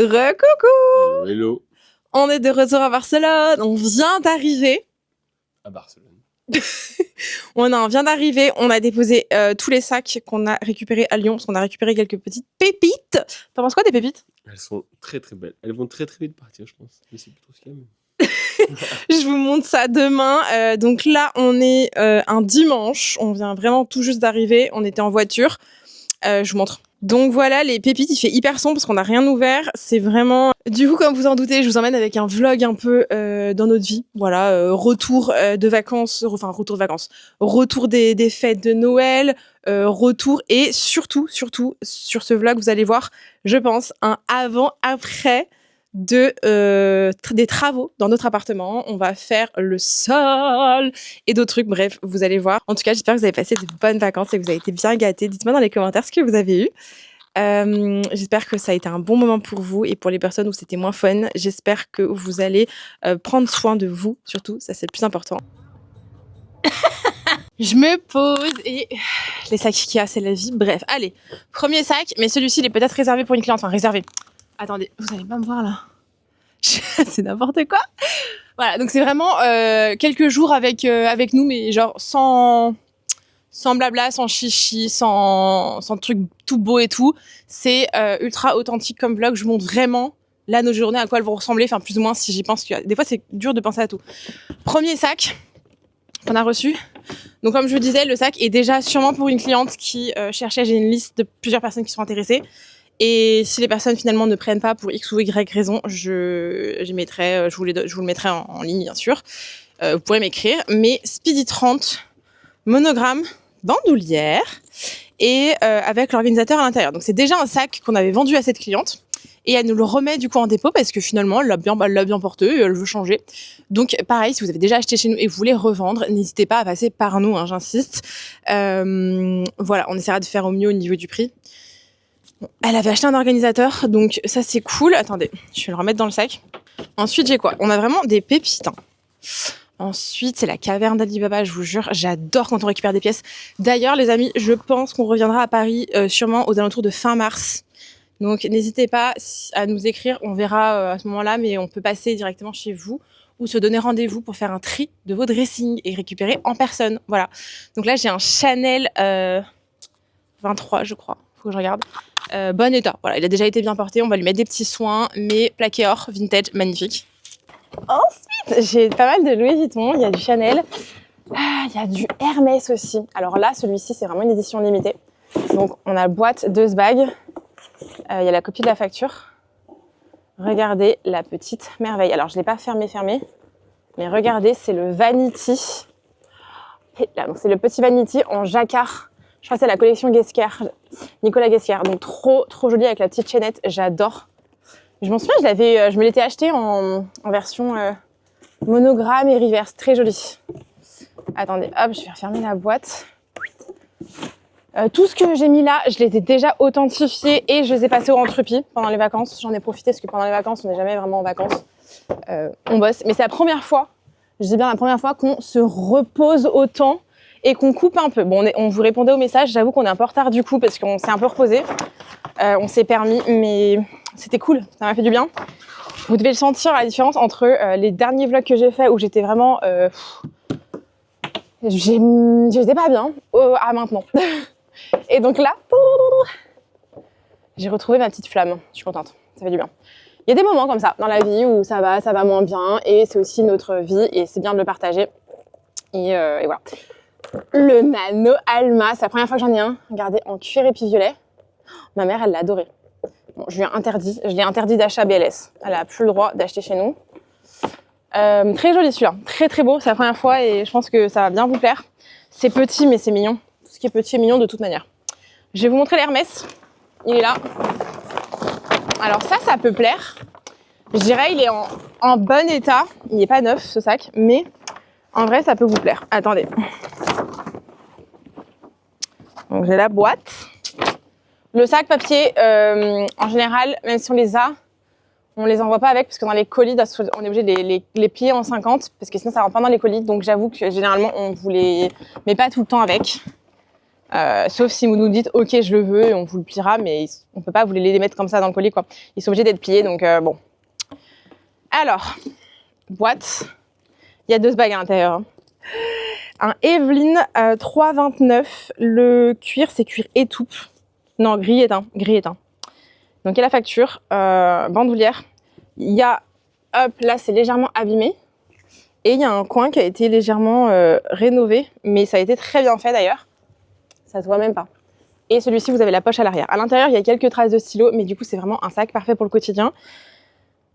Recoucou. Hello. On est de retour à Barcelone. On vient d'arriver. À Barcelone. On vient d'arriver. On a déposé tous les sacs qu'on a récupérés à Lyon parce qu'on a récupéré quelques petites pépites. T'en penses quoi des pépites? Elles sont très très belles. Elles vont très très vite partir, je pense. Mais c'est plutôt ce qu'il y a. Je vous montre ça demain. Donc là, on est un dimanche. On vient vraiment tout juste d'arriver. On était en voiture. Je vous montre. Donc voilà, les pépites, il fait hyper sombre parce qu'on n'a rien ouvert. C'est vraiment... Du coup, comme vous en doutez, je vous emmène avec un vlog un peu dans notre vie. Voilà, retour de vacances, retour des fêtes de Noël, retour et surtout, sur ce vlog, vous allez voir, je pense, un avant-après des travaux dans notre appartement. On va faire le sol et d'autres trucs. Bref, vous allez voir. En tout cas, j'espère que vous avez passé de bonnes vacances et que vous avez été bien gâtés. Dites-moi dans les commentaires ce que vous avez eu. J'espère que ça a été un bon moment pour vous et pour les personnes où c'était moins fun. J'espère que vous allez prendre soin de vous, surtout. Ça, c'est le plus important. Je me pose et les sacs Ikea, c'est la vie. Bref, allez. Premier sac, mais celui-ci, il est peut-être réservé pour une cliente. Enfin, réservé. Attendez, vous allez pas me voir là. C'est n'importe quoi. Voilà, donc c'est vraiment quelques jours avec nous, mais genre sans blabla, sans chichi, sans truc tout beau et tout. C'est ultra authentique comme vlog. Je vous montre vraiment là nos journées, à quoi elles vont ressembler, enfin plus ou moins si j'y pense. Des fois c'est dur de penser à tout. Premier sac qu'on a reçu. Donc comme je vous disais, le sac est déjà sûrement pour une cliente qui cherchait. J'ai une liste de plusieurs personnes qui sont intéressées. Et si les personnes finalement ne prennent pas pour X ou Y raison, je vous le mettrai en ligne bien sûr. Vous pourrez m'écrire. Mais Speedy 30, monogramme, bandoulière et avec l'organisateur à l'intérieur. Donc c'est déjà un sac qu'on avait vendu à cette cliente et elle nous le remet du coup en dépôt parce que finalement elle l'a bien porté et elle veut changer. Donc pareil, si vous avez déjà acheté chez nous et vous voulez revendre, n'hésitez pas à passer par nous, hein, j'insiste. Voilà, on essaiera de faire au mieux au niveau du prix. Bon, elle avait acheté un organisateur, donc ça c'est cool. Attendez, je vais le remettre dans le sac. Ensuite j'ai quoi? On a vraiment des pépites. Hein. Ensuite, c'est la caverne d'Alibaba, je vous jure, j'adore quand on récupère des pièces. D'ailleurs, les amis, je pense qu'on reviendra à Paris sûrement aux alentours de fin mars. Donc, n'hésitez pas à nous écrire, on verra à ce moment-là, mais on peut passer directement chez vous ou se donner rendez-vous pour faire un tri de vos dressings et récupérer en personne. Voilà. Donc là, j'ai un Chanel 23, je crois. Faut que je regarde. Bon état. Voilà, il a déjà été bien porté. On va lui mettre des petits soins, mais plaqué or, vintage, magnifique. Ensuite, j'ai pas mal de Louis Vuitton, il y a du Chanel, il y a du Hermès aussi. Alors là, celui-ci, c'est vraiment une édition limitée. Donc, on a la boîte de ce bag. Il y a la copie de la facture. Regardez la petite merveille. Alors, je ne l'ai pas fermé, mais regardez, c'est le Vanity. Et là, donc c'est le petit Vanity en jacquard. Je crois que c'est la collection Guesquer, Nicolas Guesquer. Donc, trop joli avec la petite chaînette. J'adore. Je m'en souviens, je me l'étais acheté en version monogramme et reverse. Très joli. Attendez, hop, je vais refermer la boîte. Tout ce que j'ai mis là, je les ai déjà authentifiés et je les ai passés au rentrepi pendant les vacances. J'en ai profité parce que pendant les vacances, on n'est jamais vraiment en vacances. On bosse. Mais c'est la première fois, je dis bien la première fois, qu'on se repose autant et qu'on coupe un peu. Bon, on vous répondait au message. J'avoue qu'on est un peu en retard du coup parce qu'on s'est un peu reposé. On s'est permis, mais c'était cool, ça m'a fait du bien. Vous devez le sentir, la différence entre les derniers vlogs que j'ai fait où j'étais vraiment... j'étais pas bien, à maintenant. Et donc là, j'ai retrouvé ma petite flamme. Je suis contente, ça fait du bien. Il y a des moments comme ça dans la vie où ça va moins bien et c'est aussi notre vie et c'est bien de le partager. Et voilà. Le Nano Alma, c'est la première fois que j'en ai un. Regardez, en cuir et puis violet. Ma mère, elle l'a adoré. Bon, je l'ai interdit d'achat BLS. Elle a plus le droit d'acheter chez nous. Très joli celui-là, très beau, c'est la première fois et je pense que ça va bien vous plaire. C'est petit mais c'est mignon. Tout ce qui est petit est mignon de toute manière. Je vais vous montrer l'Hermès. Il est là. Alors ça peut plaire. Je dirais il est en bon état. Il n'est pas neuf ce sac, mais en vrai ça peut vous plaire. Attendez. Donc j'ai la boîte. Le sac papier, en général, même si on les envoie pas avec parce que dans les colis, on est obligé de les plier en 50 parce que sinon ça rentre pas dans les colis. Donc j'avoue que généralement on vous les met pas tout le temps avec. Sauf si vous nous dites ok je le veux et on vous le pliera, mais on peut pas vous les mettre comme ça dans le colis quoi. Ils sont obligés d'être pliés donc bon. Alors, boîte, il y a 2 bagues à l'intérieur. Hein. Un Evelyn 3,29. Le cuir c'est cuir étoupe. Non, gris éteint. Donc il y a la facture, bandoulière. Il y a, hop, là c'est légèrement abîmé. Et il y a un coin qui a été légèrement rénové, mais ça a été très bien fait d'ailleurs. Ça se voit même pas. Et celui-ci, vous avez la poche à l'arrière. À l'intérieur, il y a quelques traces de stylo, mais du coup, c'est vraiment un sac parfait pour le quotidien.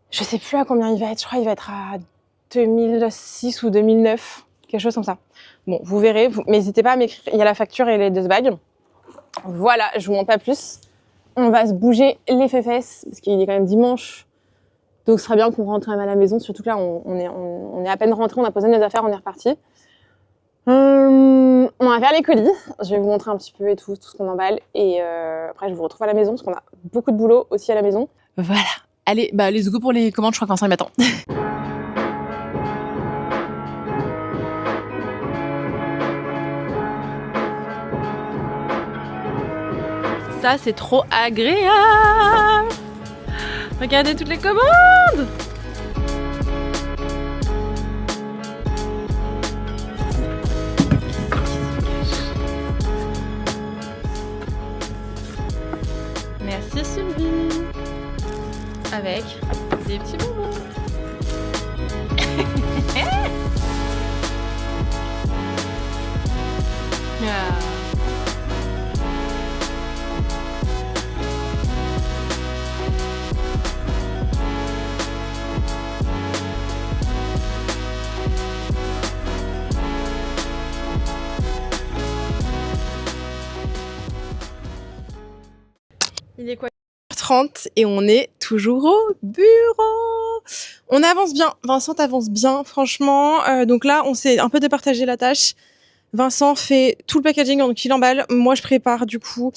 Je sais plus à combien il va être. Je crois qu'il va être à 2006 ou 2009, quelque chose comme ça. Bon, vous verrez. Mais n'hésitez pas à m'écrire. Il y a la facture et les 2 bagues. Voilà, je vous montre pas plus. On va se bouger les fesses parce qu'il est quand même dimanche. Donc, ce serait bien qu'on rentre quand même à la maison. Surtout que là, on est à peine rentré, on a posé nos affaires, on est reparti. On va faire les colis. Je vais vous montrer un petit peu et tout ce qu'on emballe. Et après, je vous retrouve à la maison parce qu'on a beaucoup de boulot aussi à la maison. Voilà. Allez, bah let's go pour les commandes. Je crois qu'Vincent m'attend. Ça, c'est trop agréable. Regardez toutes les commandes. Merci Sylvie. Avec des petits bonbons. Ah. Il est quoi 30 et on est toujours au bureau. On avance bien. Vincent avance bien, franchement. Donc là, on s'est un peu départagé la tâche. Vincent fait tout le packaging, donc il emballe. Moi, je prépare du coup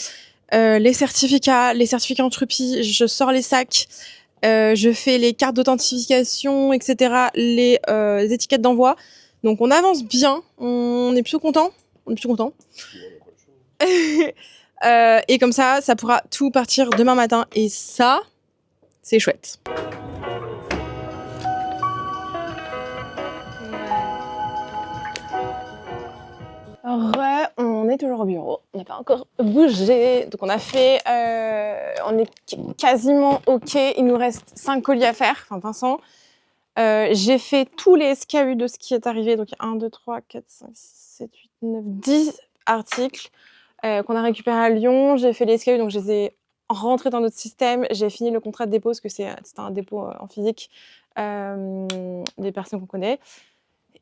les certificats en Trupi. Je sors les sacs. Je fais les cartes d'authentification, etc. Les étiquettes d'envoi. Donc on avance bien. On est plutôt content. Et comme ça pourra tout partir demain matin. Et ça, c'est chouette. On est toujours au bureau. On n'a pas encore bougé. Donc on a fait... on est quasiment OK. Il nous reste 5 colis à faire. Enfin, Vincent. J'ai fait tous les SKU de ce qui est arrivé. Donc 1, 2, 3, 4, 5, 6, 7, 8, 9, 10 articles. Qu'on a récupéré à Lyon. J'ai fait les SKU, donc je les ai rentrés dans notre système. J'ai fini le contrat de dépôt, parce que c'était un dépôt en physique des personnes qu'on connaît.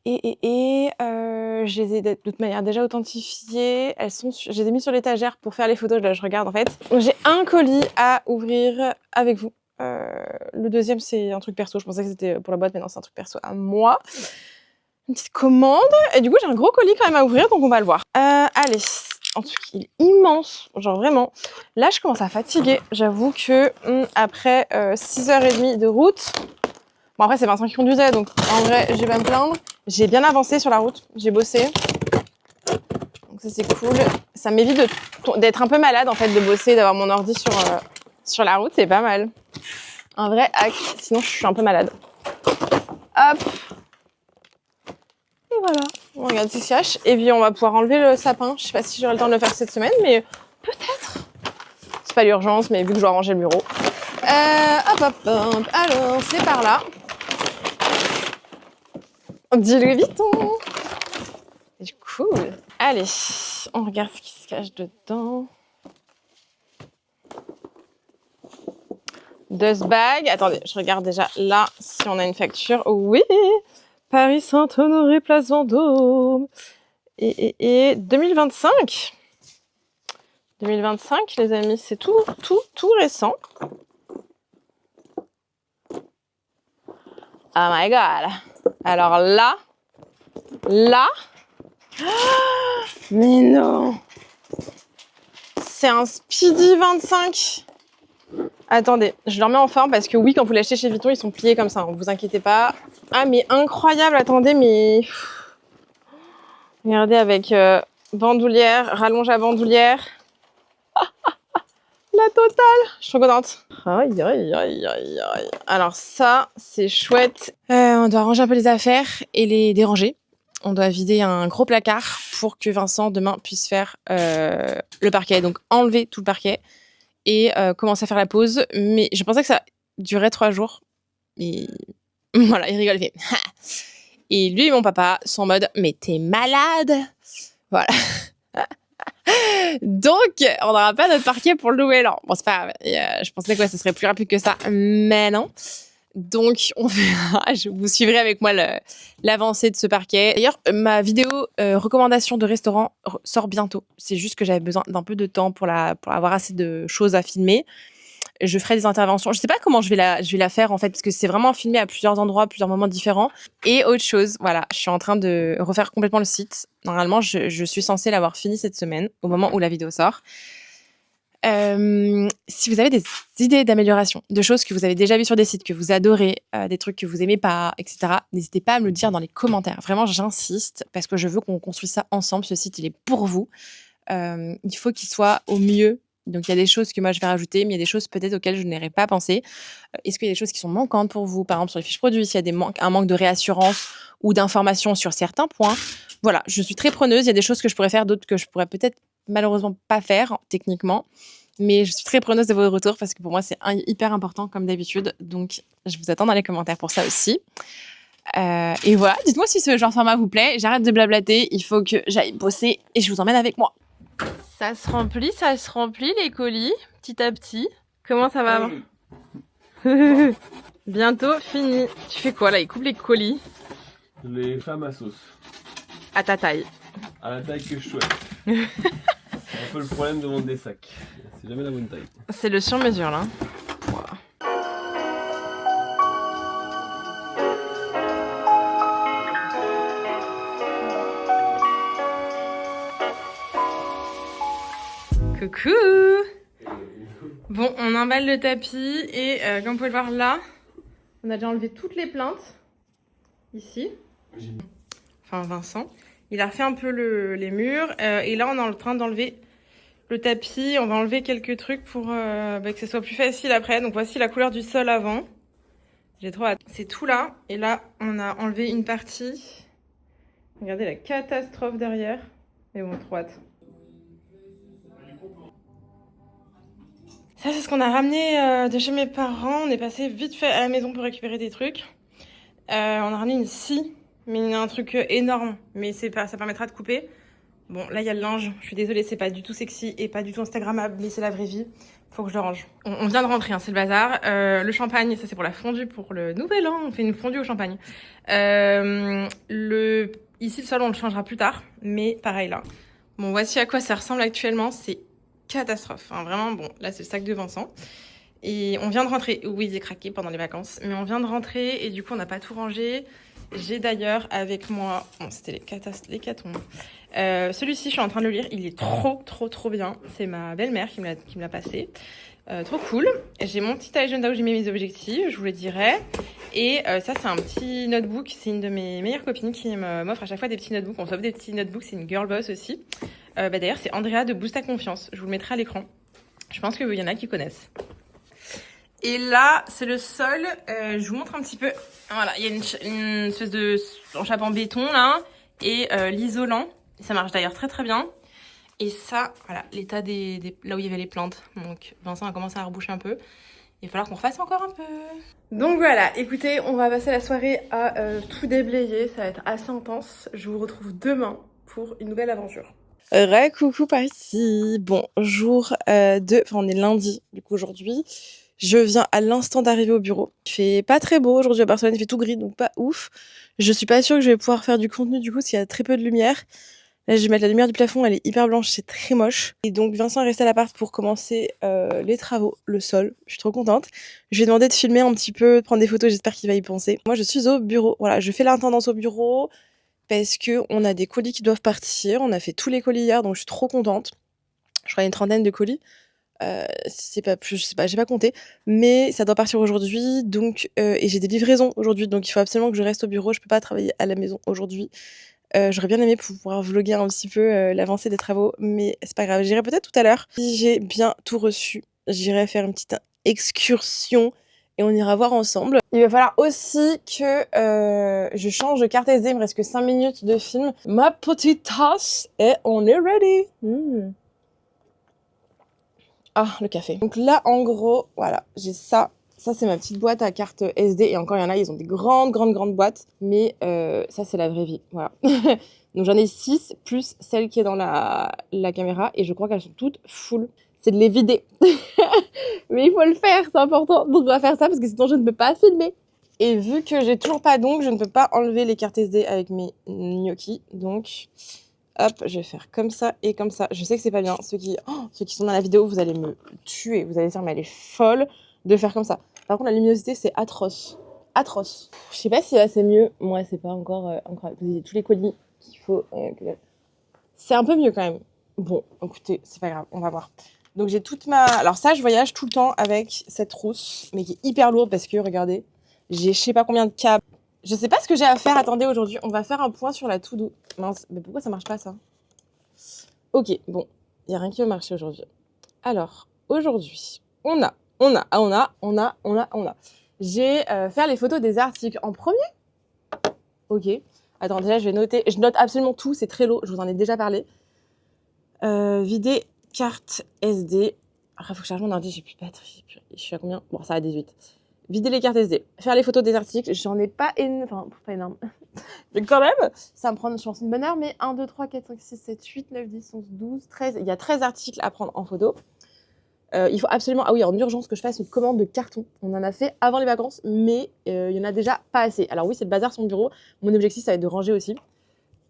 Et je les ai de toute manière déjà authentifiées. Je les ai mis sur l'étagère pour faire les photos. Là, je regarde en fait. Donc, j'ai un colis à ouvrir avec vous. Le deuxième, c'est un truc perso. Je pensais que c'était pour la boîte, mais non, c'est un truc perso à moi. Une petite commande. Et du coup, j'ai un gros colis quand même à ouvrir, donc on va le voir. Allez. En tout cas, il est immense, genre vraiment. Là, je commence à fatiguer. J'avoue que après 6h30 de route, bon après c'est Vincent qui conduisait, donc en vrai, je vais pas me plaindre. J'ai bien avancé sur la route, j'ai bossé. Donc ça c'est cool. Ça m'évite d'être un peu malade en fait, de bosser, d'avoir mon ordi sur la route, c'est pas mal. Un vrai hack, sinon je suis un peu malade. Hop. Et voilà, on regarde ce qui se cache. Et puis on va pouvoir enlever le sapin. Je sais pas si j'aurai le temps de le faire cette semaine, mais peut-être. C'est pas l'urgence, mais vu que je dois ranger le bureau. Hop. Alors, c'est par là. Du Louis Vuitton. C'est cool. Allez, on regarde ce qui se cache dedans. 2 bagues. Attendez, je regarde déjà là si on a une facture. Oui. Paris Saint-Honoré, Place Vendôme. Et 2025. 2025, les amis, c'est tout récent. Oh my god. Alors là. Mais non. C'est un Speedy 25. Attendez, je le remets en forme parce que oui, quand vous l'achetez chez Vuitton, ils sont pliés comme ça, hein, vous inquiétez pas. Ah mais incroyable, attendez, mais... Regardez avec bandoulière, rallonge à bandoulière. La totale. Je suis trop contente. Aïe, aïe, aïe, aïe, aïe. Alors ça, c'est chouette. On doit ranger un peu les affaires et les déranger. On doit vider un gros placard pour que Vincent, demain, puisse faire le parquet. Donc, enlever tout le parquet et commencer à faire la pause. Mais je pensais que ça durait 3 jours. Mais voilà, il rigole, il fait... Et lui et mon papa sont en mode « Mais t'es malade !» Voilà. Donc, on n'aura pas notre parquet pour le nouvel an. Bon, c'est pas grave. Je pensais que ce serait plus rapide que ça, mais non. Donc, on verra. Vous suivrez avec moi l'avancée de ce parquet. D'ailleurs, ma vidéo recommandation de restaurant sort bientôt. C'est juste que j'avais besoin d'un peu de temps pour avoir assez de choses à filmer. Je ferai des interventions. Je sais pas comment je vais la faire en fait, parce que c'est vraiment filmé à plusieurs endroits, plusieurs moments différents. Et autre chose, voilà, je suis en train de refaire complètement le site. Normalement, je suis censée l'avoir fini cette semaine, au moment où la vidéo sort. Si vous avez des idées d'amélioration, de choses que vous avez déjà vues sur des sites, que vous adorez, des trucs que vous aimez pas, etc., n'hésitez pas à me le dire dans les commentaires. Vraiment, j'insiste, parce que je veux qu'on construise ça ensemble. Ce site, il est pour vous. Il faut qu'il soit au mieux. Donc, il y a des choses que moi, je vais rajouter, mais il y a des choses peut-être auxquelles je n'aurais pas pensé. Est-ce qu'il y a des choses qui sont manquantes pour vous? Par exemple, sur les fiches produits, s'il y a un manque de réassurance ou d'information sur certains points. Voilà, je suis très preneuse. Il y a des choses que je pourrais faire, d'autres que je pourrais peut-être malheureusement pas faire techniquement. Mais je suis très preneuse de vos retours parce que pour moi, c'est hyper important comme d'habitude. Donc, je vous attends dans les commentaires pour ça aussi. Et voilà, dites-moi si ce genre de format vous plaît. J'arrête de blablater, il faut que j'aille bosser et je vous emmène avec moi. Ça se remplit les colis, petit à petit. Comment ça va? Bientôt fini. Tu fais quoi là? Il coupe les colis. Les femmes à sauce. À ta taille. À la taille que je souhaite. C'est un peu le problème de vendre des sacs. C'est jamais la bonne taille. C'est le sur-mesure là. Wow. Coucou! Bon, on emballe le tapis et comme vous pouvez le voir là, on a déjà enlevé toutes les plaintes. Ici. Enfin, Vincent. Il a refait un peu les murs. Et là, on est en train d'enlever le tapis. On va enlever quelques trucs pour que ce soit plus facile après. Donc, voici la couleur du sol avant. J'ai trop hâte. C'est tout là. Et là, on a enlevé une partie. Regardez la catastrophe derrière. Mais bon, trop hâte. Ça, c'est ce qu'on a ramené de chez mes parents. On est passé vite fait à la maison pour récupérer des trucs. On a ramené une scie, mais un truc énorme. Mais ça permettra de couper. Bon, là, il y a le linge. Je suis désolée, c'est pas du tout sexy et pas du tout instagrammable, mais c'est la vraie vie. Faut que je le range. On vient de rentrer, hein, c'est le bazar. Le champagne, ça c'est pour la fondue pour le nouvel an. On fait une fondue au champagne. Ici, le sol, on le changera plus tard. Mais pareil là. Bon, voici à quoi ça ressemble actuellement. C'est catastrophe. Enfin, vraiment, bon, là, c'est le sac de Vincent. Et on vient de rentrer. Oui, j'ai craqué pendant les vacances. Mais on vient de rentrer et du coup, on n'a pas tout rangé. J'ai d'ailleurs avec moi... Bon, c'était l'hécatombe. Celui-ci, je suis en train de le lire. Il est trop bien. C'est ma belle-mère qui me l'a passé. Trop cool. J'ai mon petit agenda où j'ai mis mes objectifs, je vous le dirai. Et ça, c'est un petit notebook. C'est une de mes meilleures copines qui m'offre à chaque fois des petits notebooks. On s'offre des petits notebooks. C'est une girl boss aussi. D'ailleurs, c'est Andrea de Boost ta confiance. Je vous le mettrai à l'écran. Je pense qu'il y en a qui connaissent. Et là, c'est le sol. Je vous montre un petit peu. Voilà, il y a une espèce de enchape en béton là. Et l'isolant. Ça marche d'ailleurs très bien. Et ça, voilà, l'état là où il y avait les plantes. Donc Vincent a commencé à reboucher un peu. Il va falloir qu'on refasse encore un peu. Donc voilà, écoutez, on va passer la soirée à tout déblayer. Ça va être assez intense. Je vous retrouve demain pour une nouvelle aventure. Coucou par ici. Bon, jour 2, enfin on est lundi du coup aujourd'hui. Je viens à l'instant d'arriver au bureau. Il fait pas très beau aujourd'hui à Barcelone, il fait tout gris donc pas ouf. Je suis pas sûre que je vais pouvoir faire du contenu du coup parce qu'il y a très peu de lumière. Là je vais mettre la lumière du plafond, elle est hyper blanche, c'est très moche. Et donc Vincent est resté à l'appart pour commencer les travaux, le sol. Je suis trop contente. Je lui ai demandé de filmer un petit peu, de prendre des photos, j'espère qu'il va y penser. Moi je suis au bureau, voilà, je fais l'intendance au bureau. Parce que on a des colis qui doivent partir. On a fait tous les colis hier, donc je suis trop contente. Je crois une trentaine de colis. C'est pas plus, je sais pas, j'ai pas compté. Mais ça doit partir aujourd'hui, donc et j'ai des livraisons aujourd'hui, donc il faut absolument que je reste au bureau. Je peux pas travailler à la maison aujourd'hui. J'aurais bien aimé pouvoir vlogger un petit peu l'avancée des travaux, mais c'est pas grave. J'irai peut-être tout à l'heure. Si j'ai bien tout reçu, j'irai faire une petite excursion et on ira voir ensemble. Il va falloir aussi que je change de carte SD. Il me reste que 5 minutes de film. Ma petite tasse et on est ready. Ah, le café. Donc là, en gros, voilà, j'ai ça. Ça, c'est ma petite boîte à carte SD. Et encore, il y en a, ils ont des grandes boîtes. Mais ça, c'est la vraie vie. Voilà. Donc j'en ai 6, plus celle qui est dans la caméra. Et je crois qu'elles sont toutes full. C'est de les vider. Mais il faut le faire, c'est important. Donc on va faire ça parce que sinon je ne peux pas filmer. Et vu que j'ai toujours pas d'ongles, je ne peux pas enlever les cartes SD avec mes gnocchis. Donc, hop, je vais faire comme ça et comme ça. Je sais que c'est pas bien. Ceux qui sont dans la vidéo, vous allez me tuer. Vous allez dire, mais elle est folle de faire comme ça. Par contre, la luminosité, c'est atroce. Atroce. Je sais pas si là c'est mieux. Moi, c'est pas encore incroyable. Vous avez tous les colis qu'il faut. C'est un peu mieux quand même. Bon, écoutez, c'est pas grave, on va voir. Donc j'ai toute ma... Alors ça, je voyage tout le temps avec cette trousse, mais qui est hyper lourde parce que, regardez, j'ai je sais pas combien de câbles. Je sais pas ce que j'ai à faire. Attendez, aujourd'hui, on va faire un point sur la to-do. Mince, mais pourquoi ça marche pas, ça? Ok, bon, il y a rien qui va marcher aujourd'hui. Alors, aujourd'hui, on a. J'ai faire les photos des articles en premier. Ok. Attendez, là, je vais noter. Je note absolument tout, c'est Trello, je vous en ai déjà parlé. Vider carte SD. Ah, faut que je charge mon ordi, j'ai plus de batterie. Je suis à combien? Bon, ça va 18. Vider les cartes SD. Faire les photos des articles. J'en ai pas énorme. Enfin, pas énorme. Mais quand même, ça va me prend, je pense, une bonne heure. Mais 1, 2, 3, 4, 5, 6, 7, 8, 9, 10, 11, 12, 13. Il y a 13 articles à prendre en photo. Il faut absolument, ah oui, en urgence, que je fasse une commande de carton. On en a fait avant les vacances, mais il y en a déjà pas assez. Alors oui, c'est le bazar sur mon bureau. Mon objectif, ça va être de ranger aussi.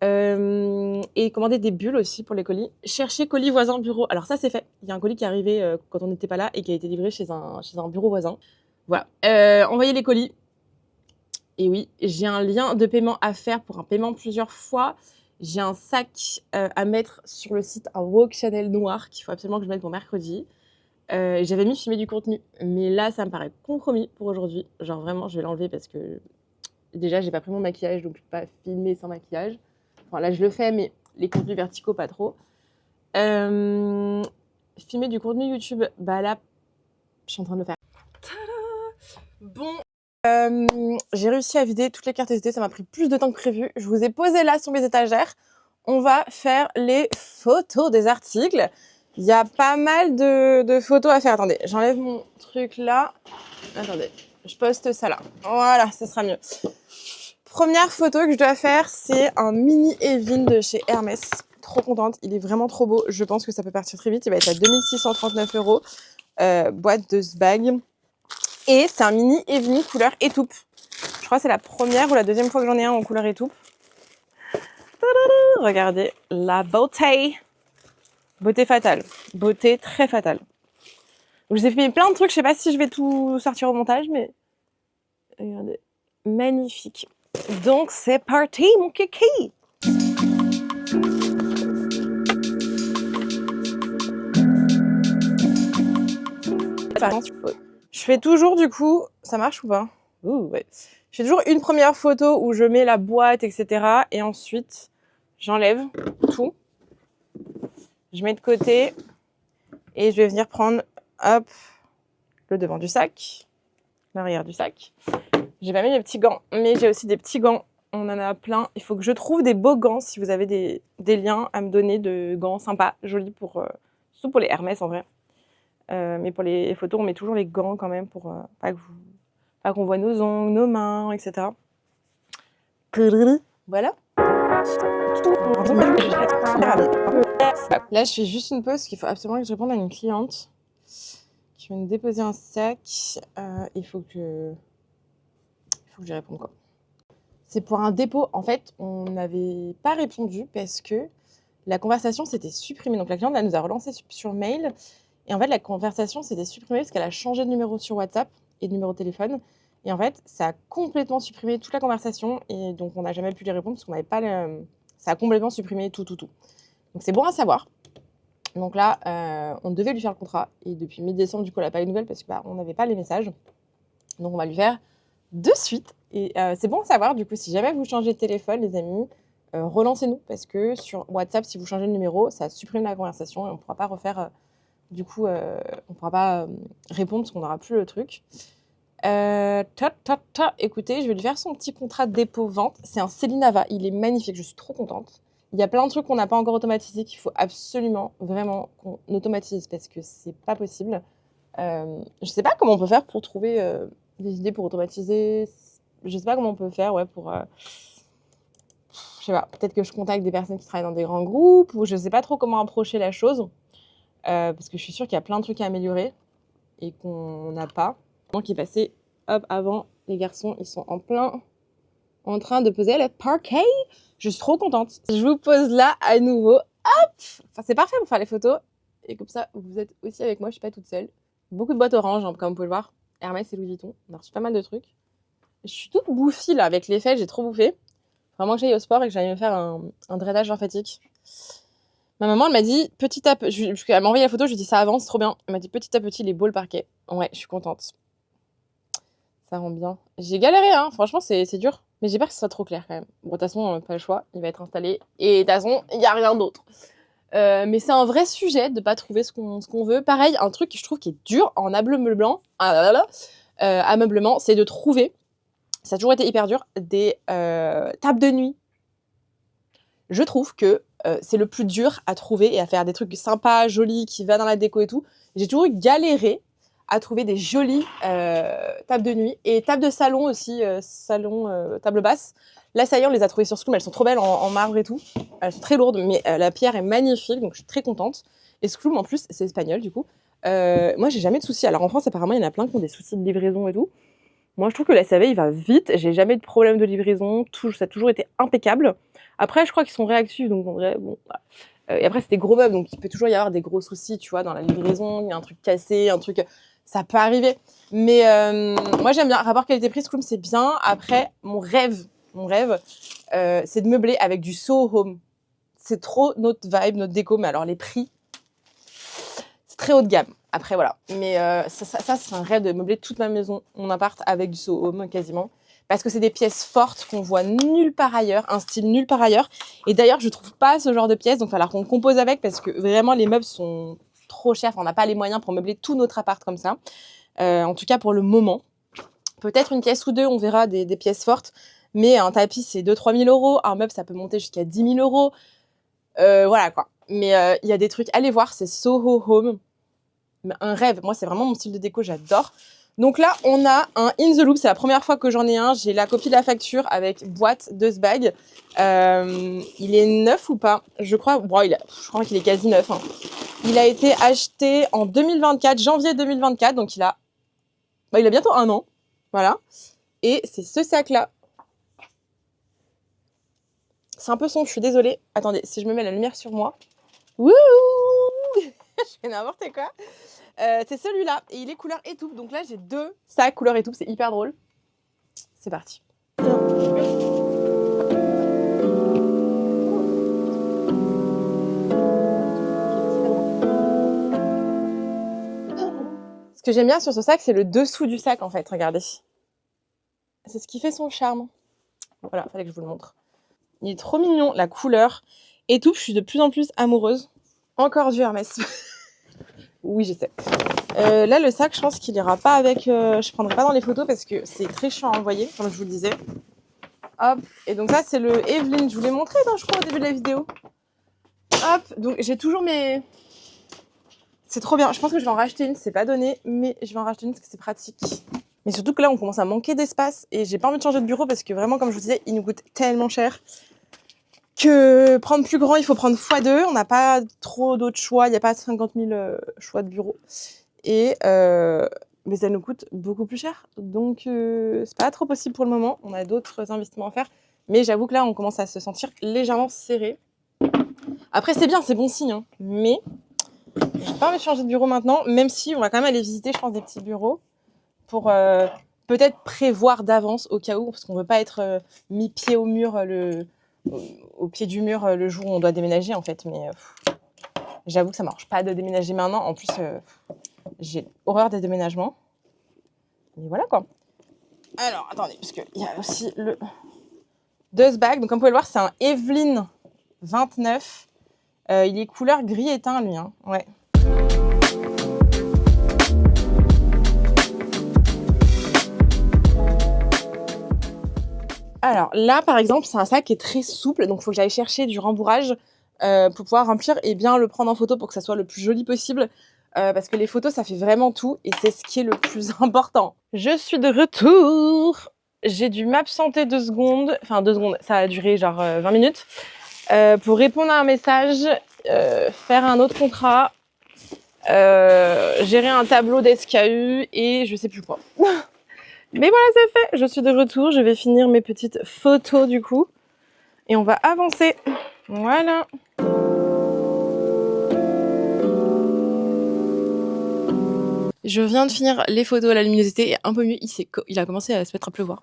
Et commander des bulles aussi pour les colis. Chercher colis voisin bureau. Alors ça, c'est fait. Il y a un colis qui est arrivé quand on n'était pas là et qui a été livré chez un bureau voisin. Voilà. Envoyer les colis. Et oui, j'ai un lien de paiement à faire pour un paiement plusieurs fois. J'ai un sac à mettre sur le site, un Walk Chanel noir qu'il faut absolument que je mette pour mercredi. J'avais mis filmer du contenu, mais là, ça me paraît compromis pour aujourd'hui. Genre vraiment, je vais l'enlever parce que déjà, j'ai pas pris mon maquillage, donc je peux pas filmer sans maquillage. Enfin, là, je le fais, mais les contenus verticaux, pas trop. Filmer du contenu YouTube, bah là, je suis en train de le faire. Bon, j'ai réussi à vider toutes les cartes SD, ça m'a pris plus de temps que prévu. Je vous ai posé là sur mes étagères. On va faire les photos des articles. Il y a pas mal de photos à faire. Attendez, j'enlève mon truc là. Attendez, je poste ça là. Voilà, ça sera mieux. Première photo que je dois faire, c'est un mini Evin de chez Hermès. Trop contente, il est vraiment trop beau. Je pense que ça peut partir très vite. Il va être à 2639 €. Boîte de Sbag. Et c'est un mini Evin couleur étoupe. Je crois que c'est la première ou la deuxième fois que j'en ai un en couleur étoupe. Regardez la beauté. Beauté fatale. Beauté très fatale. Donc, j'ai fait plein de trucs. Je sais pas si je vais tout sortir au montage, mais regardez. Magnifique. Donc, c'est parti, mon kiki! Je fais toujours, du coup, ça marche ou pas? Ouh, ouais. Je fais toujours une première photo où je mets la boîte, etc. Et ensuite, j'enlève tout. Je mets de côté et je vais venir prendre, hop, le devant du sac, l'arrière du sac. J'ai pas mis mes petits gants, mais j'ai aussi des petits gants. On en a plein. Il faut que je trouve des beaux gants si vous avez des liens à me donner de gants sympas, jolis surtout pour les Hermès en vrai. Mais pour les photos, on met toujours les gants quand même pour pas qu'on voit nos ongles, nos mains, etc. Voilà. Là, je fais juste une pause parce qu'il faut absolument que je réponde à une cliente qui vient me déposer un sac. Il faut que je réponde quoi. C'est pour un dépôt. En fait, on n'avait pas répondu parce que la conversation s'était supprimée. Donc la cliente elle nous a relancé sur mail. Et en fait, la conversation s'était supprimée parce qu'elle a changé de numéro sur WhatsApp et de numéro de téléphone. Et en fait, ça a complètement supprimé toute la conversation. Et donc, on n'a jamais pu lui répondre parce qu'on n'avait pas ça a complètement supprimé tout. Donc, c'est bon à savoir. Donc là, on devait lui faire le contrat. Et depuis mi-décembre, du coup, elle n'a pas eu de nouvelles parce qu'on n'avait pas les messages. Donc, on va lui faire de suite. Et c'est bon à savoir, du coup, si jamais vous changez de téléphone, les amis, relancez-nous parce que sur WhatsApp, si vous changez le numéro, ça supprime la conversation et on ne pourra pas refaire. Du coup, on ne pourra pas répondre parce qu'on n'aura plus le truc. Écoutez, je vais lui faire son petit contrat de dépôt-vente. C'est un Celinava, il est magnifique, je suis trop contente. Il y a plein de trucs qu'on n'a pas encore automatisés qu'il faut absolument, vraiment, qu'on automatise parce que c'est pas possible. Je sais pas comment on peut faire pour trouver des idées pour automatiser. Je sais pas comment on peut faire, ouais, pour... je sais pas, peut-être que je contacte des personnes qui travaillent dans des grands groupes ou je sais pas trop comment approcher la chose. Parce que je suis sûre qu'il y a plein de trucs à améliorer et qu'on n'a pas. Qui est passé, hop, avant, les garçons, ils sont en train de poser le parquet. Je suis trop contente. Je vous pose là à nouveau. Hop, enfin, c'est parfait pour faire les photos. Et comme ça, vous êtes aussi avec moi, je suis pas toute seule. Beaucoup de boîtes oranges, hein, comme vous pouvez le voir. Hermès et Louis Vuitton. On a reçu pas mal de trucs. Je suis toute bouffie là avec les fêtes, j'ai trop bouffé. Vraiment que j'aille au sport et que j'aille me faire un drainage lymphatique. Ma maman, elle m'a dit petit à petit, elle m'a envoyé la photo, je lui ai dit ça avance, trop bien. Elle m'a dit petit à petit, il est beau le parquet. Ouais, je suis contente. Ça rend bien. J'ai galéré, hein, franchement, c'est dur. Mais j'ai peur que ce soit trop clair quand même. Bon, de toute façon, pas le choix, il va être installé. Et de toute façon, il n'y a rien d'autre. Mais c'est un vrai sujet de pas trouver ce qu'on veut. Pareil, un truc que je trouve qui est dur en ameublement, ameublement, c'est de trouver, ça a toujours été hyper dur, des tables de nuit. Je trouve que c'est le plus dur à trouver et à faire des trucs sympas, jolis, qui va dans la déco et tout. J'ai toujours galéré à trouver des jolies tables de nuit et tables de salon aussi, table basse. Là, ça y est, on les a trouvées sur Scloom. Elles sont trop belles en marbre et tout. Elles sont très lourdes, mais la pierre est magnifique, donc je suis très contente. Et Scloom, en plus, c'est espagnol, du coup. Moi, j'ai jamais de soucis. Alors, en France, apparemment, il y en a plein qui ont des soucis de livraison et tout. Moi, je trouve que la SAV, il va vite. J'ai jamais eu de problème de livraison. Ça a toujours été impeccable. Après, je crois qu'ils sont réactifs, donc en vrai, bon. Et après, c'est des gros meubles, donc il peut toujours y avoir des gros soucis, tu vois, dans la livraison. Il y a un truc cassé, un truc... Ça peut arriver. Mais moi, j'aime bien. Rapport qualité-prix, Scloom, c'est bien. Après, mon rêve, c'est de meubler avec du Soho Home. C'est trop notre vibe, notre déco. Mais alors, les prix, c'est très haut de gamme. Après, voilà. Mais ça c'est un rêve de meubler toute ma maison, mon appart, avec du Soho Home, quasiment. Parce que c'est des pièces fortes qu'on voit nulle part ailleurs, un style nulle part ailleurs. Et d'ailleurs, je trouve pas ce genre de pièces, donc il va falloir qu'on compose avec parce que vraiment, les meubles sont trop chers. Enfin, on n'a pas les moyens pour meubler tout notre appart comme ça. En tout cas, pour le moment. Peut-être une pièce ou deux, on verra des pièces fortes. Mais un tapis, c'est 2-3 000 euros. Un meuble, ça peut monter jusqu'à 10 000 euros. Voilà, quoi. Mais il y a des trucs. Allez voir, c'est Soho Home. Un rêve. Moi, c'est vraiment mon style de déco, j'adore. Donc là, on a un In the Loop. C'est la première fois que j'en ai un. J'ai la copie de la facture avec boîte de ce bag. Il est neuf ou pas? Je crois. Bon, je crois qu'il est quasi neuf. Hein. Il a été acheté en 2024, janvier 2024. Donc il a bientôt un an. Voilà. Et c'est ce sac-là. C'est un peu sombre, je suis désolée. Attendez, si je me mets la lumière sur moi. Wouh je fais n'importe quoi. C'est celui-là. Et il est couleur étoupe. Donc là, j'ai 2 sacs couleur étoupe. C'est hyper drôle. C'est parti. Ce que j'aime bien sur ce sac, c'est le dessous du sac, en fait. Regardez. C'est ce qui fait son charme. Voilà, fallait que je vous le montre. Il est trop mignon. La couleur étoupe, je suis de plus en plus amoureuse. Encore du Hermès. Oui, je sais. Là, le sac, je pense qu'il ira pas avec... je prendrai pas dans les photos parce que c'est très chiant à envoyer, comme je vous le disais. Hop. Et donc ça, c'est le Evelyn. Je vous l'ai montré, non, je crois, au début de la vidéo. Hop. Donc, j'ai toujours mes... C'est trop bien. Je pense que je vais en racheter une. C'est pas donné, mais je vais en racheter une parce que c'est pratique. Mais surtout que là, on commence à manquer d'espace. Et j'ai pas envie de changer de bureau parce que vraiment, comme je vous disais, il nous coûte tellement cher que prendre plus grand, il faut prendre x2. On n'a pas trop d'autres choix. Il n'y a pas 50 000 choix de bureau. Et mais ça nous coûte beaucoup plus cher. Donc, c'est pas trop possible pour le moment. On a d'autres investissements à faire. Mais j'avoue que là, on commence à se sentir légèrement serré. Après, c'est bien, c'est bon signe. Hein. Mais j'ai pas envie de changer de bureau maintenant. Même si on va quand même aller visiter, je pense, des petits bureaux. Pour peut-être prévoir d'avance au cas où. Parce qu'on veut pas être mis pied au mur au pied du mur le jour où on doit déménager en fait, mais j'avoue que ça marche pas de déménager maintenant. En plus, j'ai horreur des déménagements. Mais voilà quoi. Alors, attendez, parce qu'il y a aussi le de ce bag. Donc comme vous pouvez le voir, c'est un Evelyn 29. Il est couleur gris éteint lui. Hein. Ouais. Alors là, par exemple, c'est un sac qui est très souple, donc il faut que j'aille chercher du rembourrage pour pouvoir remplir et bien le prendre en photo pour que ça soit le plus joli possible. Parce que les photos, ça fait vraiment tout et c'est ce qui est le plus important. Je suis de retour. J'ai dû m'absenter 2 secondes, enfin 2 secondes, ça a duré genre 20 minutes, pour répondre à un message, faire un autre contrat, gérer un tableau d'SKU et je sais plus quoi. Mais voilà, c'est fait. Je suis de retour. Je vais finir mes petites photos du coup. Et on va avancer. Voilà. Je viens de finir les photos. La luminosité est un peu mieux. Il a commencé à se mettre à pleuvoir.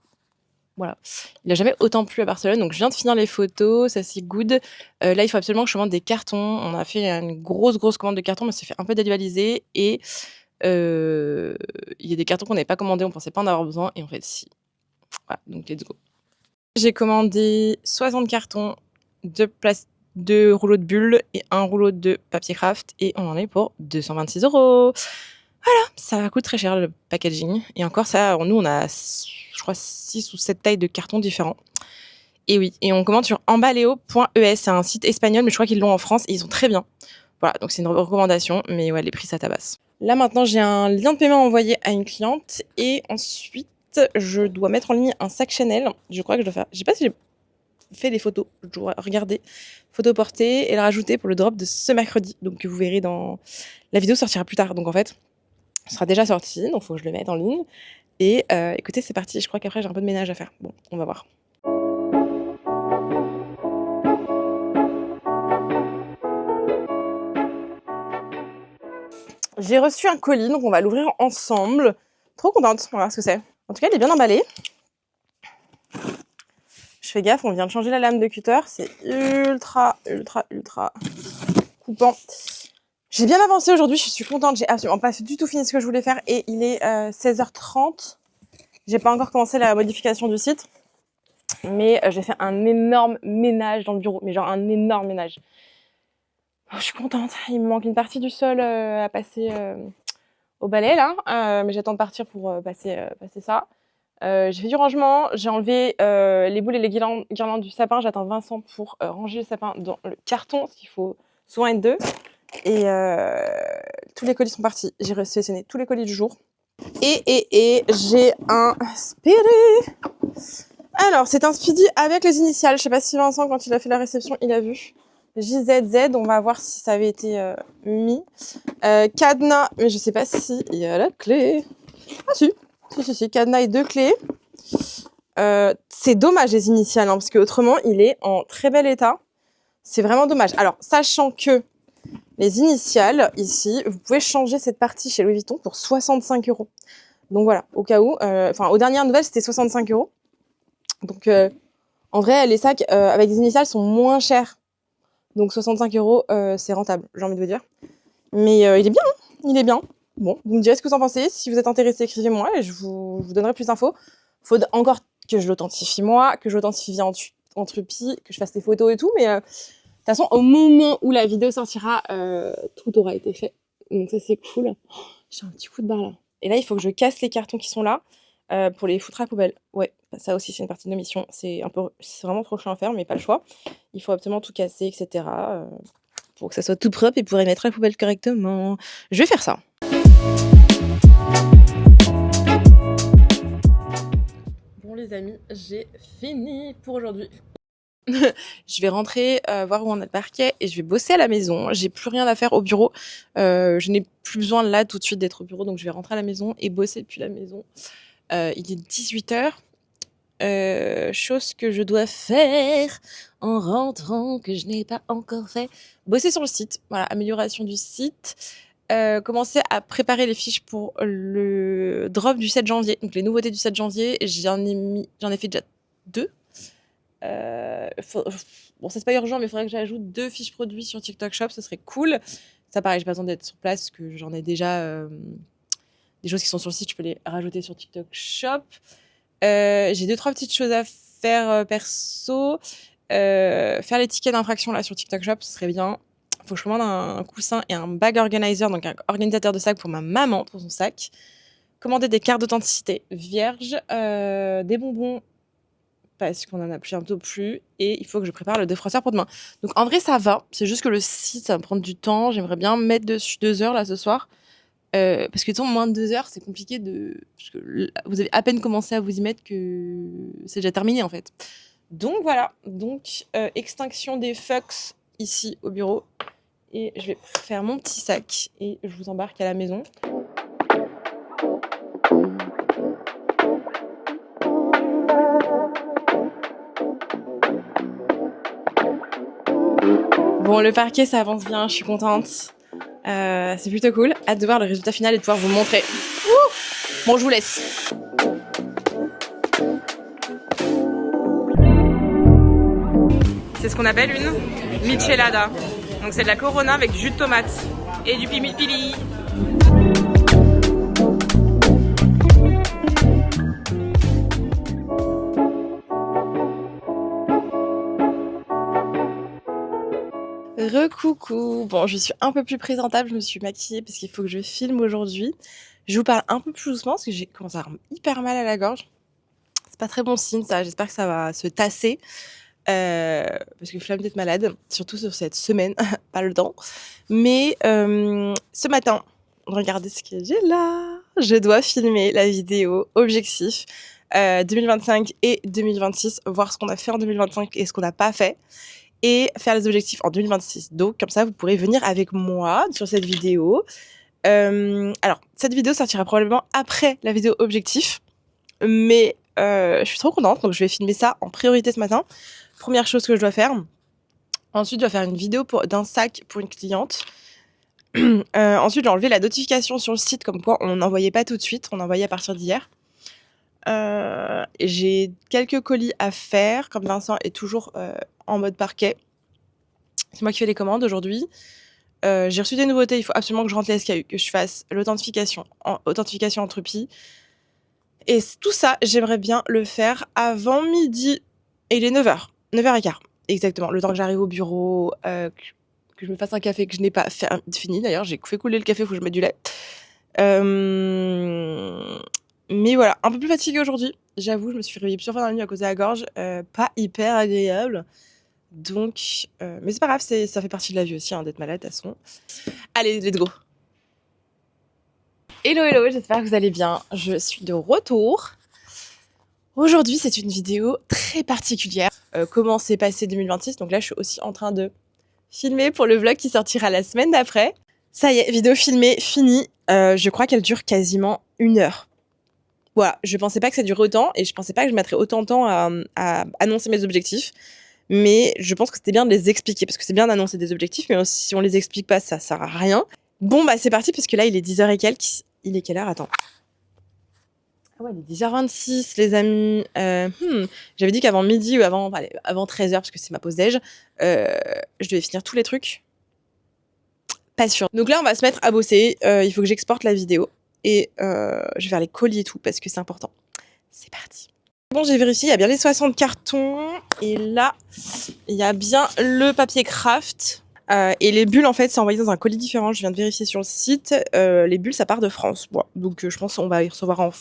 Voilà. Il n'a jamais autant plu à Barcelone. Donc je viens de finir les photos. Ça c'est good. Là, il faut absolument que je commande des cartons. On a fait une grosse commande de cartons, mais ça fait un peu dévalisé. Et il y a des cartons qu'on n'avait pas commandés. On pensait pas en avoir besoin. Et en fait, si. Voilà, donc let's go. J'ai commandé 60 cartons, 2 rouleaux de bulles et 1 rouleau de papier craft et on en est pour 226 €. Voilà, ça coûte très cher le packaging. Et encore ça, nous on a, je crois, 6 ou 7 tailles de cartons différents. Et oui, et on commande sur embaleo.es, c'est un site espagnol mais je crois qu'ils l'ont en France et ils sont très bien. Voilà, donc c'est une recommandation, mais ouais, les prix ça tabasse. Là maintenant j'ai un lien de paiement envoyé à une cliente et ensuite je dois mettre en ligne un sac Chanel. Je crois que je dois faire. Je sais pas si j'ai fait des photos. Je dois regarder photo portée et la rajouter pour le drop de ce mercredi. Donc vous verrez dans la vidéo sortira plus tard. Donc en fait, ce sera déjà sorti. Donc il faut que je le mette en ligne. Et écoutez, c'est parti. Je crois qu'après j'ai un peu de ménage à faire. Bon, on va voir. J'ai reçu un colis, donc on va l'ouvrir ensemble. Trop contente. On va voir ce que c'est. En tout cas, il est bien emballé. Je fais gaffe, on vient de changer la lame de cutter. C'est ultra coupant. J'ai bien avancé aujourd'hui, je suis contente. J'ai absolument pas du tout fini ce que je voulais faire. Et il est 16h30. J'ai pas encore commencé la modification du site. Mais j'ai fait un énorme ménage dans le bureau. Mais genre un énorme ménage. Oh, je suis contente. Il me manque une partie du sol à passer au balai là. Mais j'attends de partir pour passer ça. J'ai fait du rangement, j'ai enlevé les boules et les guirlandes du sapin. J'attends Vincent pour ranger le sapin dans le carton, parce qu'il faut souvent être 2. Et tous les colis sont partis. J'ai sélectionné tous les colis du jour. Et j'ai un Speedy. Alors, c'est un Speedy avec les initiales. Je sais pas si Vincent, quand il a fait la réception, il a vu. JZZ, on va voir si ça avait été mis. Cadenas, mais je sais pas si il y a la clé. Ah si, cadenas et 2 clés. C'est dommage les initiales, hein, parce qu'autrement, il est en très bel état. C'est vraiment dommage. Alors, sachant que les initiales, ici, vous pouvez changer cette partie chez Louis Vuitton pour 65 €. Donc voilà, au cas où. Enfin, aux dernières nouvelles, c'était 65 €. Donc, en vrai, les sacs avec des initiales sont moins chers. Donc 65 €, c'est rentable, j'ai envie de vous dire. Mais il est bien, hein, il est bien. Bon, vous me direz ce que vous en pensez. Si vous êtes intéressé, écrivez-moi et je vous donnerai plus d'infos. Faut encore que je l'authentifie moi, que je l'authentifie en Trupi, que je fasse des photos et tout. Mais de toute façon, au moment où la vidéo sortira, tout aura été fait. Donc ça, c'est cool. Oh, j'ai un petit coup de barre là. Et là, il faut que je casse les cartons qui sont là pour les foutre à la poubelle. Ouais, ça aussi, c'est une partie de nos missions. C'est vraiment trop chiant à faire, mais pas le choix. Il faut absolument tout casser, etc. Pour que ça soit tout propre et pour y mettre à la poubelle correctement. Je vais faire ça. Bon les amis, j'ai fini pour aujourd'hui. Je vais rentrer voir où on a le parquet et je vais bosser à la maison. J'ai plus rien à faire au bureau. Je n'ai plus besoin là tout de suite d'être au bureau, donc je vais rentrer à la maison et bosser depuis la maison. Il est 18h. Chose que je dois faire en rentrant, que je n'ai pas encore fait. Bosser sur le site, voilà, amélioration du site. Commencer à préparer les fiches pour le drop du 7 janvier. Donc les nouveautés du 7 janvier, j'en ai fait déjà 2. Bon, c'est pas urgent, mais il faudrait que j'ajoute 2 fiches produits sur TikTok Shop, ce serait cool. Ça, pareil, j'ai pas besoin d'être sur place, parce que j'en ai déjà des choses qui sont sur le site, je peux les rajouter sur TikTok Shop. J'ai 2-3 petites choses à faire perso, faire les tickets d'infraction là sur TikTok Shop, ce serait bien. Faut que je commande un coussin et un bag organizer, donc un organisateur de sac pour ma maman, pour son sac. Commander des cartes d'authenticité vierges, des bonbons, parce qu'on en a bientôt plus, et il faut que je prépare le défroisseur pour demain. Donc en vrai, ça va. C'est juste que le site, ça va me prendre du temps. J'aimerais bien mettre dessus 2 heures là ce soir. Parce que moins de 2 heures, c'est compliqué de. Parce que vous avez à peine commencé à vous y mettre que c'est déjà terminé en fait. Donc voilà. Donc extinction des fucks ici au bureau. Et je vais faire mon petit sac et je vous embarque à la maison. Bon, le parquet, ça avance bien, je suis contente. C'est plutôt cool. Hâte de voir le résultat final et de pouvoir vous montrer. Ouh, bon, je vous laisse. C'est ce qu'on appelle une michelada. Donc c'est de la Corona avec du jus de tomate et du pili. Recoucou. Bon, je suis un peu plus présentable, je me suis maquillée parce qu'il faut que je filme aujourd'hui. Je vous parle un peu plus doucement parce que j'ai commencé à avoir hyper mal à la gorge. C'est pas très bon signe ça, j'espère que ça va se tasser. Parce que flemme d'être malade, surtout sur cette semaine, pas le temps. Mais ce matin, regardez ce que j'ai là. Je dois filmer la vidéo objectif 2025 et 2026, voir ce qu'on a fait en 2025 et ce qu'on n'a pas fait, et faire les objectifs en 2026. Donc comme ça, vous pourrez venir avec moi sur cette vidéo. Alors, cette vidéo sortira probablement après la vidéo objectif, mais je suis trop contente, donc je vais filmer ça en priorité ce matin. Première chose que je dois faire. Ensuite, je dois faire une vidéo d'un sac pour une cliente. Ensuite, j'ai enlevé la notification sur le site comme quoi on n'envoyait pas tout de suite, on envoyait à partir d'hier. J'ai quelques colis à faire, comme Vincent est toujours en mode parquet. C'est moi qui fais les commandes aujourd'hui. J'ai reçu des nouveautés, il faut absolument que je rentre les SKU, que je fasse l'authentification Entropie. Et tout ça, j'aimerais bien le faire avant midi. Et il est 9h. 9h15, exactement. Le temps que j'arrive au bureau, que je me fasse un café que je n'ai pas fini. D'ailleurs, j'ai fait couler le café, il faut que je mette du lait. Mais voilà, un peu plus fatiguée aujourd'hui. J'avoue, je me suis réveillée plusieurs fois dans la nuit à cause de la gorge. Pas hyper agréable. Donc, mais c'est pas grave, ça fait partie de la vie aussi, d'être malade, de toute façon. Allez, let's go. Hello, j'espère que vous allez bien. Je suis de retour. Aujourd'hui, c'est une vidéo très particulière. Comment s'est passé 2026. Donc là, je suis aussi en train de filmer pour le vlog qui sortira la semaine d'après. Ça y est, vidéo filmée, finie. Je crois qu'elle dure quasiment 1 heure. Voilà, je pensais pas que ça durait autant et je pensais pas que je mettrais autant de temps à annoncer mes objectifs. Mais je pense que c'était bien de les expliquer parce que c'est bien d'annoncer des objectifs, mais si on les explique pas, ça sert à rien. Bon, bah c'est parti parce que là, il est 10h et quelques. Il est quelle heure? Attends. Ah ouais, il est 10h26, les amis. J'avais dit qu'avant midi ou avant 13h, parce que c'est ma pause déj, je devais finir tous les trucs. Pas sûr. Donc là, on va se mettre à bosser. Il faut que j'exporte la vidéo. Et je vais faire les colis et tout, parce que c'est important. C'est parti. Bon, j'ai vérifié, il y a bien les 60 cartons. Et là, il y a bien le papier craft. Et les bulles, en fait, c'est envoyé dans un colis différent. Je viens de vérifier sur le site. Les bulles, ça part de France. Bon, donc je pense qu'on va y recevoir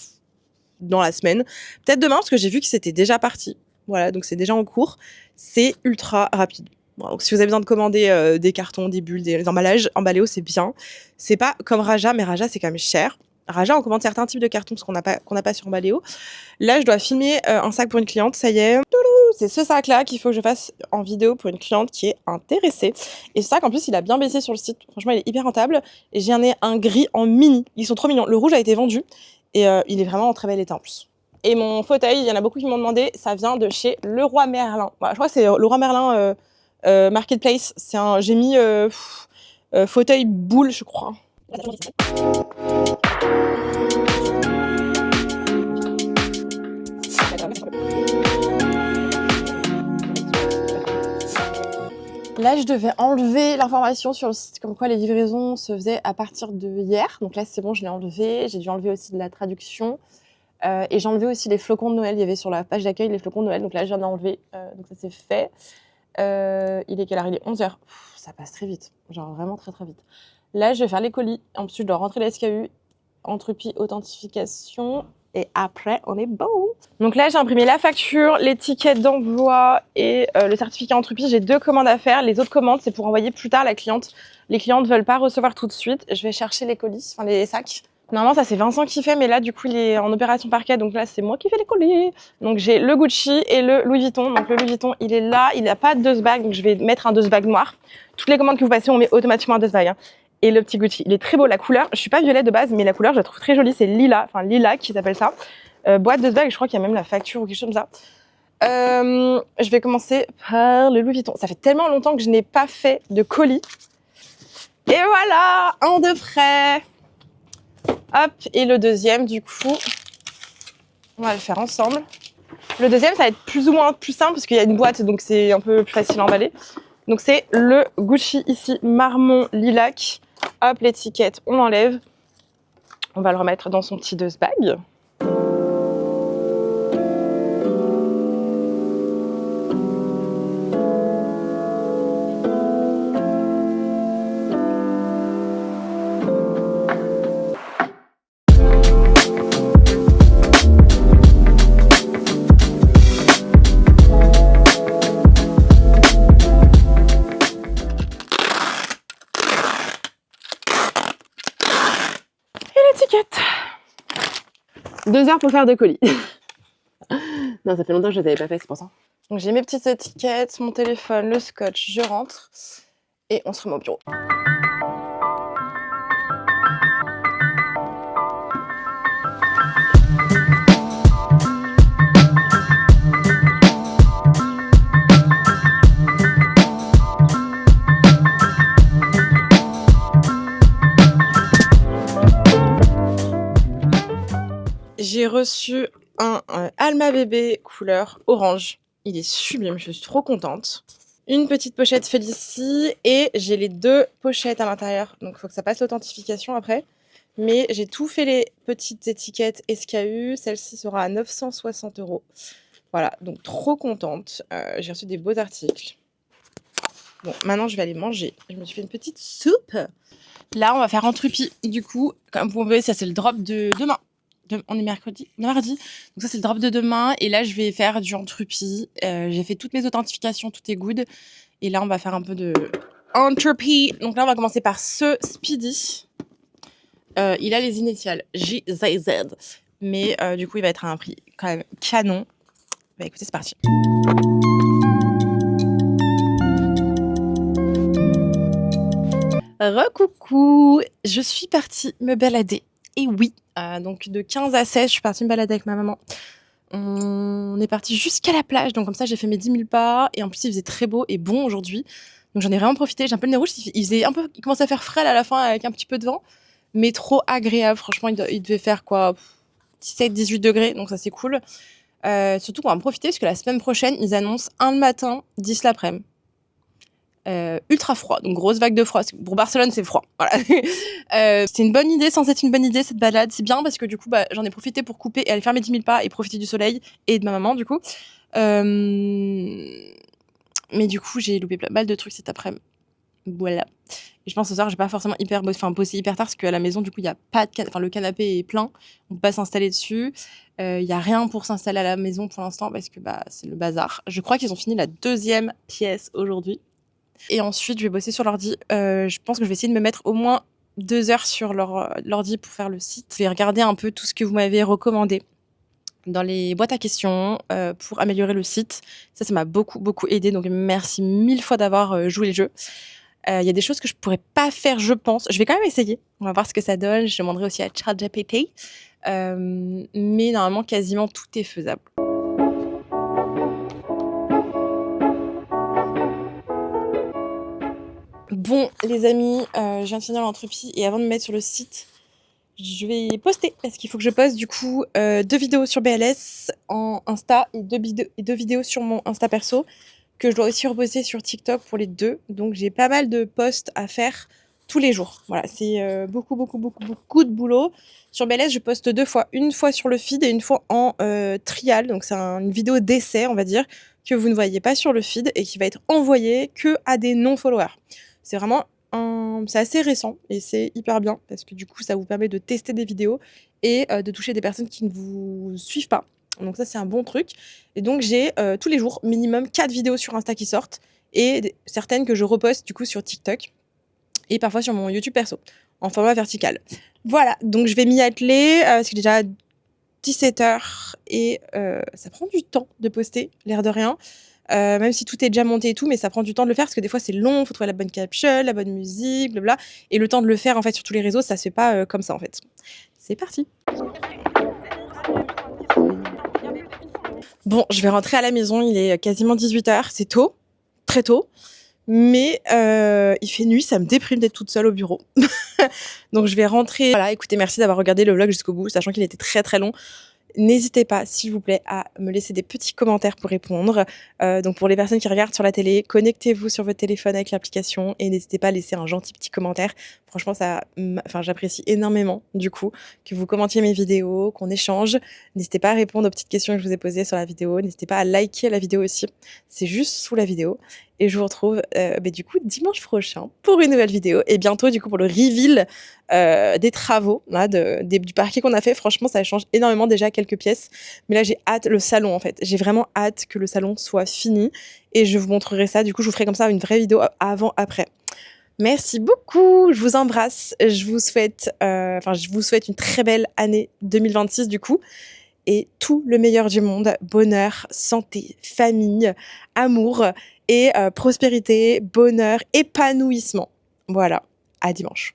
dans la semaine. Peut-être demain, parce que j'ai vu que c'était déjà parti. Voilà, donc c'est déjà en cours. C'est ultra rapide. Bon, donc si vous avez besoin de commander des cartons, des bulles, des emballages, Emballeo, c'est bien. C'est pas comme Raja, mais Raja, c'est quand même cher. Raja, on commande certains types de cartons parce qu'on n'a pas sur Emballeo. Là, je dois filmer un sac pour une cliente. Ça y est. C'est ce sac-là qu'il faut que je fasse en vidéo pour une cliente qui est intéressée. Et ce sac, en plus, il a bien baissé sur le site. Franchement, il est hyper rentable. Et j'en ai un gris en mini. Ils sont trop mignons. Le rouge a été vendu. Et il est vraiment en très bel état en plus. Et mon fauteuil, il y en a beaucoup qui m'ont demandé, ça vient de chez Leroy Merlin. Voilà, je crois que c'est Leroy Merlin Marketplace. J'ai mis fauteuil boule, je crois. Là, je devais enlever l'information sur le site comme quoi les livraisons se faisaient à partir de hier. Donc là, c'est bon, je l'ai enlevé. J'ai dû enlever aussi de la traduction. Et j'ai enlevé aussi les flocons de Noël. Il y avait sur la page d'accueil les flocons de Noël. Donc là, je viens d'enlever. Donc ça, c'est fait. Il est quelle heure? Il est 11h. Ça passe très vite. Genre vraiment très très vite. Là, je vais faire les colis. Ensuite, je dois rentrer la SKU. Entropie, authentification. Et après, on est bon. Donc là, j'ai imprimé la facture, l'étiquette d'envoi et le certificat Entropie. J'ai 2 commandes à faire. Les autres commandes, c'est pour envoyer plus tard à la cliente. Les clientes ne veulent pas recevoir tout de suite. Je vais chercher les colis, enfin les sacs. Normalement, ça c'est Vincent qui fait, mais là, du coup, il est en opération parquet. Donc là, c'est moi qui fais les colis. Donc j'ai le Gucci et le Louis Vuitton. Donc le Louis Vuitton, il est là. Il n'a pas de dust bag, donc je vais mettre un dust bag noir. Toutes les commandes que vous passez, on met automatiquement un dust bag. Hein. Et le petit Gucci, il est très beau. La couleur, je suis pas violet de base, mais la couleur, je la trouve très jolie. C'est lilas, enfin lilas qui s'appelle ça. Boîte de bag, je crois qu'il y a même la facture ou quelque chose comme ça. Je vais commencer par le Louis Vuitton. Ça fait tellement longtemps que je n'ai pas fait de colis. Et voilà, un de prêt. Hop, et le deuxième, du coup, on va le faire ensemble. Le deuxième, ça va être plus ou moins plus simple parce qu'il y a une boîte, donc c'est un peu plus facile à emballer. Donc c'est le Gucci ici, marron lilac. Hop, l'étiquette, on l'enlève. On va le remettre dans son petit dust bag. L'étiquette. 2 heures pour faire 2 colis. Non, ça fait longtemps que je ne les avais pas fait, c'est pour ça. Donc j'ai mes petites étiquettes, mon téléphone, le scotch, je rentre et on se remet au bureau. J'ai reçu un Alma Bébé couleur orange. Il est sublime, je suis trop contente. Une petite pochette Félicie et j'ai les 2 pochettes à l'intérieur. Donc il faut que ça passe l'authentification après. Mais j'ai tout fait les petites étiquettes SKU. Celle-ci sera à 960 €. Voilà, donc trop contente. J'ai reçu des beaux articles. Bon, maintenant je vais aller manger. Je me suis fait une petite soupe. Là, on va faire Entropie. Du coup, comme vous voyez, ça c'est le drop de demain. On est mardi. Donc ça c'est le drop de demain. Et là je vais faire du Entropie. J'ai fait toutes mes authentifications, tout est good. Et là on va faire un peu de Entropie. Donc là on va commencer par ce Speedy. Il a les initiales JZZ. Mais du coup il va être à un prix quand même canon. Bah écoutez, c'est parti. Recoucou, je suis partie me balader. Et oui, donc de 15 à 16, je suis partie me balader avec ma maman. On est parti jusqu'à la plage, donc comme ça j'ai fait mes 10 000 pas. Et en plus il faisait très beau et bon aujourd'hui. Donc j'en ai vraiment profité, j'ai un peu le nez rouge. Il commençait à faire frais à la fin avec un petit peu de vent. Mais trop agréable, franchement il devait faire quoi 17-18 degrés, donc ça c'est cool. Surtout qu'on va en profiter parce que la semaine prochaine ils annoncent 1 le matin, 10 l'après-midi. Ultra froid, donc grosse vague de froid. Pour Barcelone, c'est froid. Voilà. C'est une bonne idée, sans être une bonne idée, cette balade. C'est bien parce que du coup, j'en ai profité pour couper et aller faire mes 10 000 pas et profiter du soleil et de ma maman, du coup. Mais du coup, j'ai loupé plein mal de trucs cet après-midi. Voilà. Et je pense ce soir, j'ai pas forcément bosser hyper tard parce qu'à la maison, du coup, il y a pas de le canapé est plein. On peut pas s'installer dessus. Il y a rien pour s'installer à la maison pour l'instant parce que c'est le bazar. Je crois qu'ils ont fini la 2e pièce aujourd'hui. Et ensuite, je vais bosser sur l'ordi. Je pense que je vais essayer de me mettre au moins 2 heures sur l'ordi pour faire le site. Je vais regarder un peu tout ce que vous m'avez recommandé dans les boîtes à questions pour améliorer le site. Ça m'a beaucoup, beaucoup aidé. Donc, merci 1000 fois d'avoir joué le jeu. Il y a des choses que je pourrais pas faire, je pense. Je vais quand même essayer. On va voir ce que ça donne. Je demanderai aussi à ChatGPT. Mais normalement, quasiment tout est faisable. Bon, les amis, je viens de finir l'Entropie et avant de me mettre sur le site, je vais poster parce qu'il faut que je poste du coup 2 vidéos sur BLS en Insta et 2 vidéos sur mon Insta perso que je dois aussi reposter sur TikTok pour les 2. Donc j'ai pas mal de posts à faire tous les jours. Voilà, c'est beaucoup, beaucoup, beaucoup, beaucoup de boulot. Sur BLS, je poste 2 fois. Une fois sur le feed et une fois en trial. Donc, c'est une vidéo d'essai, on va dire, que vous ne voyez pas sur le feed et qui va être envoyée que à des non-followers. C'est vraiment c'est assez récent et c'est hyper bien parce que du coup, ça vous permet de tester des vidéos et de toucher des personnes qui ne vous suivent pas. Donc ça, c'est un bon truc. Et donc, j'ai tous les jours minimum 4 vidéos sur Insta qui sortent et certaines que je reposte du coup sur TikTok et parfois sur mon YouTube perso en format vertical. Voilà, donc je vais m'y atteler parce qu'il est déjà 17h et ça prend du temps de poster, l'air de rien. Même si tout est déjà monté et tout, mais ça prend du temps de le faire parce que des fois c'est long, faut trouver la bonne caption, la bonne musique, blabla. Et le temps de le faire en fait sur tous les réseaux, ça se fait pas comme ça en fait. C'est parti. Bon, je vais rentrer à la maison, il est quasiment 18h, c'est tôt, très tôt. Mais il fait nuit, ça me déprime d'être toute seule au bureau. Donc je vais rentrer. Voilà, écoutez, merci d'avoir regardé le vlog jusqu'au bout, sachant qu'il était très très long. N'hésitez pas, s'il vous plaît, à me laisser des petits commentaires pour répondre. Donc pour les personnes qui regardent sur la télé, connectez-vous sur votre téléphone avec l'application et n'hésitez pas à laisser un gentil petit commentaire. Franchement, j'apprécie énormément, du coup, que vous commentiez mes vidéos, qu'on échange. N'hésitez pas à répondre aux petites questions que je vous ai posées sur la vidéo. N'hésitez pas à liker la vidéo aussi. C'est juste sous la vidéo. Et je vous retrouve du coup dimanche prochain pour une nouvelle vidéo. Et bientôt du coup pour le reveal des travaux là, du parquet qu'on a fait. Franchement, ça change énormément déjà quelques pièces. Mais là, j'ai hâte, le salon en fait. J'ai vraiment hâte que le salon soit fini. Et je vous montrerai ça. Du coup, je vous ferai comme ça une vraie vidéo avant-après. Merci beaucoup. Je vous embrasse. Je vous souhaite une très belle année 2026 du coup. Et tout le meilleur du monde. Bonheur, santé, famille, amour et prospérité, bonheur, épanouissement. Voilà, à dimanche.